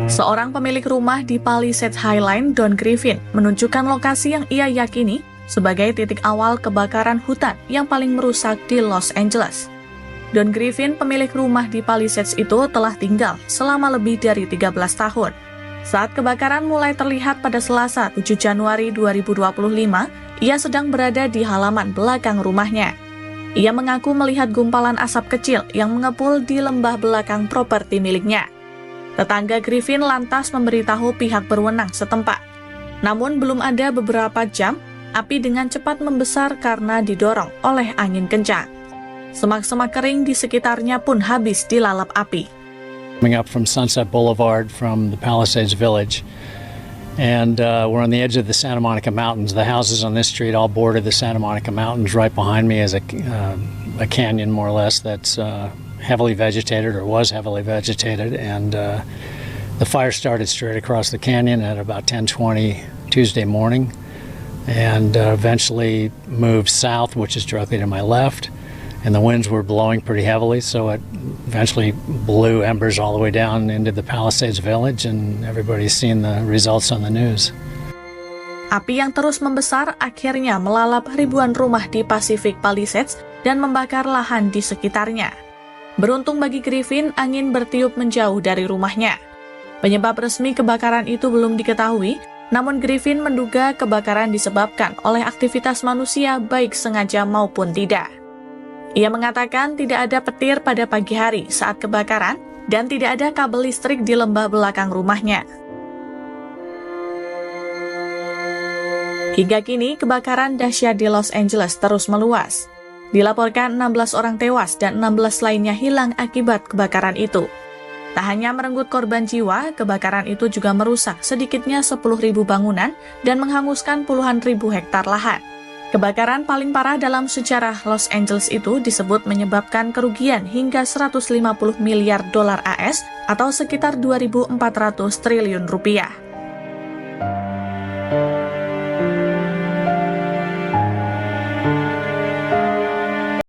Seorang pemilik rumah di Palisades Highline, Don Griffin, menunjukkan lokasi yang ia yakini sebagai titik awal kebakaran hutan yang paling merusak di Los Angeles. Don Griffin, pemilik rumah di Palisades itu, telah tinggal selama lebih dari 13 tahun. Saat kebakaran mulai terlihat pada Selasa 7 Januari 2025, ia sedang berada di halaman belakang rumahnya. Ia mengaku melihat gumpalan asap kecil yang mengepul di lembah belakang properti miliknya. Tetangga Griffin lantas memberitahu pihak berwenang setempat. Namun belum ada beberapa jam, api dengan cepat membesar karena didorong oleh angin kencang. Semak-semak kering di sekitarnya pun habis dilalap api. Coming up from Sunset Boulevard from the Palisades Village, and we're on the edge of the Santa Monica Mountains. The houses on this street all border the Santa Monica Mountains. Right behind me is a canyon, more or less, that's heavily vegetated, or was heavily vegetated, and the fire started straight across the canyon at about 10:20 Tuesday morning, and eventually moved south, which is directly to my left, and the winds were blowing pretty heavily, so it eventually blew embers all the way down into the Palisades Village, and everybody's seen the results on the news. Api yang terus membesar akhirnya melalap ribuan rumah di Pacific Palisades dan membakar lahan di sekitarnya. Beruntung bagi Griffin, angin bertiup menjauh dari rumahnya. Penyebab resmi kebakaran itu belum diketahui, namun Griffin menduga kebakaran disebabkan oleh aktivitas manusia baik sengaja maupun tidak. Ia mengatakan tidak ada petir pada pagi hari saat kebakaran dan tidak ada kabel listrik di lembah belakang rumahnya. Hingga kini, kebakaran dahsyat di Los Angeles terus meluas. Dilaporkan 16 orang tewas dan 16 lainnya hilang akibat kebakaran itu. Tak hanya merenggut korban jiwa, kebakaran itu juga merusak sedikitnya 10.000 bangunan dan menghanguskan puluhan ribu hektar lahan. Kebakaran paling parah dalam sejarah Los Angeles itu disebut menyebabkan kerugian hingga 150 miliar dolar AS atau sekitar 2.400 triliun rupiah.